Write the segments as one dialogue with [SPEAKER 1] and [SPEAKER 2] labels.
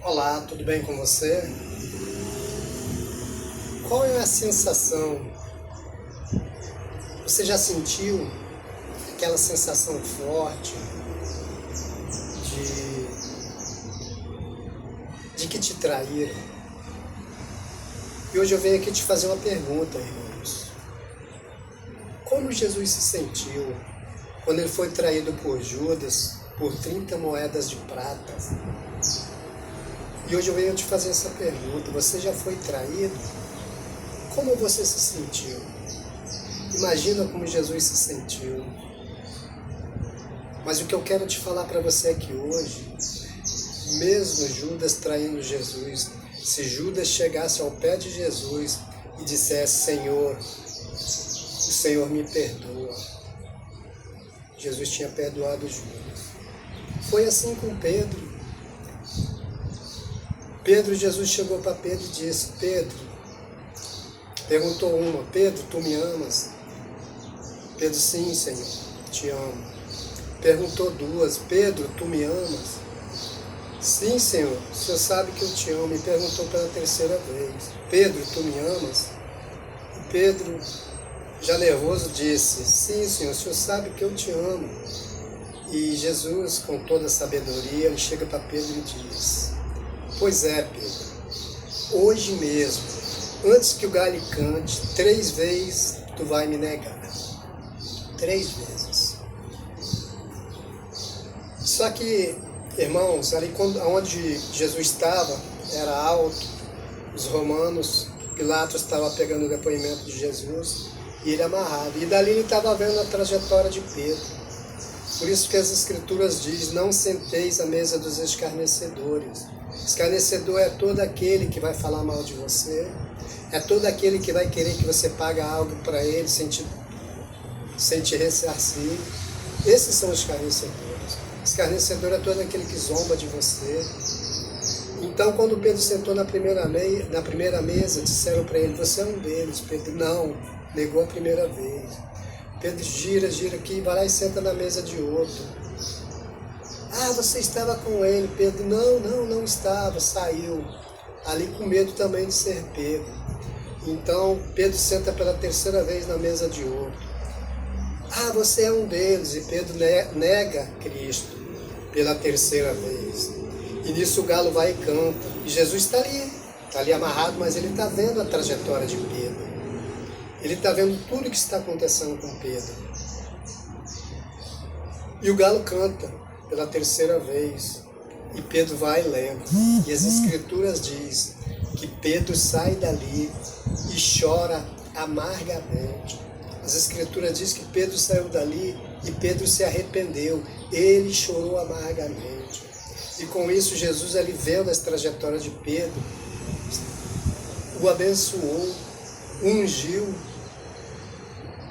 [SPEAKER 1] Olá, tudo bem com você? Qual é a sensação? Você já sentiu aquela sensação forte de que te traíram? E hoje eu venho aqui te fazer uma pergunta, irmãos. Como Jesus se sentiu quando ele foi traído por Judas por 30 moedas de prata? E hoje eu venho te fazer essa pergunta. Você já foi traído? Como você se sentiu? Imagina como Jesus se sentiu. Mas o que eu quero te falar para você é que hoje, mesmo Judas traindo Jesus, se Judas chegasse ao pé de Jesus e dissesse: Senhor, o Senhor me perdoa, Jesus tinha perdoado Judas. Foi assim com Pedro. Jesus chegou para Pedro e disse: Pedro, perguntou uma: Pedro, tu me amas? Pedro: sim, Senhor, te amo. Perguntou duas: Pedro, tu me amas? Sim, Senhor, o Senhor sabe que eu te amo. E perguntou pela terceira vez: Pedro, tu me amas? E Pedro, já nervoso, disse: sim, Senhor, o Senhor sabe que eu te amo. E Jesus, com toda a sabedoria, ele chega para Pedro e diz: pois é, Pedro, hoje mesmo, antes que o galho cante, 3 vezes tu vai me negar. 3 vezes. Só que, irmãos, ali onde Jesus estava, era alto, os romanos, Pilatos estava pegando o depoimento de Jesus e ele amarrado. E dali ele estava vendo a trajetória de Pedro. Por isso que as Escrituras dizem: não senteis à mesa dos escarnecedores. Escarnecedor é todo aquele que vai falar mal de você, é todo aquele que vai querer que você pague algo para ele sem te ressarcir. Esses são os escarnecedores. Escarnecedor é todo aquele que zomba de você. Então, quando Pedro sentou na primeira mesa, disseram para ele: você é um deles. Pedro não, negou a primeira vez. Pedro gira aqui, vai lá e senta na mesa de outro. Ah, você estava com ele. Pedro: não estava, saiu. Ali com medo também de ser pego. Então, Pedro senta pela terceira vez na mesa de outro. Ah, você é um deles. E Pedro nega Cristo pela terceira vez. E nisso o galo vai e canta. E Jesus está ali amarrado, mas ele está vendo a trajetória de Pedro. Ele está vendo tudo o que está acontecendo com Pedro. E o galo canta pela terceira vez. E Pedro vai e lembra. E as Escrituras dizem que Pedro sai dali e chora amargamente. As Escrituras dizem que Pedro saiu dali e Pedro se arrependeu. Ele chorou amargamente. E com isso Jesus, ali vendo as trajetórias de Pedro, o abençoou, ungiu.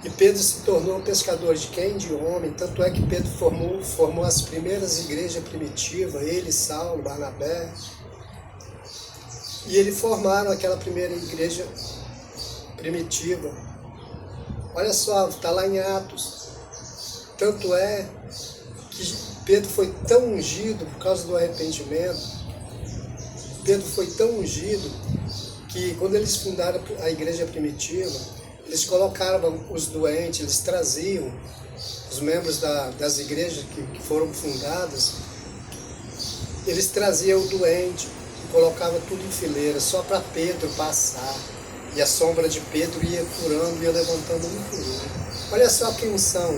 [SPEAKER 1] E Pedro se tornou pescador de quem? De homem. Tanto é que Pedro formou as primeiras igrejas primitivas, ele, Saulo, Barnabé. E eles formaram aquela primeira igreja primitiva. Olha só, está lá em Atos. Tanto é que Pedro foi tão ungido por causa do arrependimento. Pedro foi tão ungido que quando eles fundaram a igreja primitiva, eles colocavam os doentes, eles traziam os membros das igrejas que foram fundadas, eles traziam o doente e colocavam tudo em fileira, só para Pedro passar. E a sombra de Pedro ia curando, ia levantando um por um. Olha só que unção.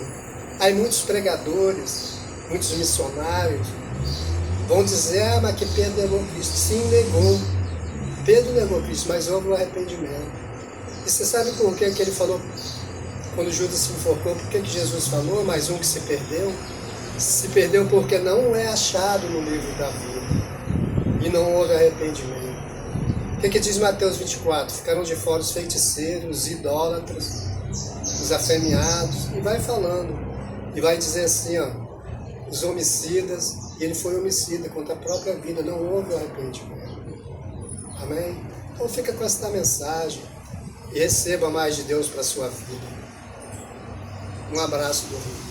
[SPEAKER 1] Aí muitos pregadores, muitos missionários vão dizer: ah, mas que Pedro negou Cristo. Sim, negou. Pedro negou Cristo, mas houve um arrependimento. E você sabe por que ele falou, quando Judas se enforcou, por que Jesus falou: mais um que se perdeu? Se perdeu porque não é achado no livro da vida. E não houve arrependimento. O que diz Mateus 24? Ficaram de fora os feiticeiros, os idólatras, os afeminados. E vai falando. E vai dizer assim, ó, os homicidas. E ele foi homicida contra a própria vida. Não houve arrependimento. Amém? Então fica com esta mensagem. E receba mais de Deus para a sua vida. Um abraço do Rio.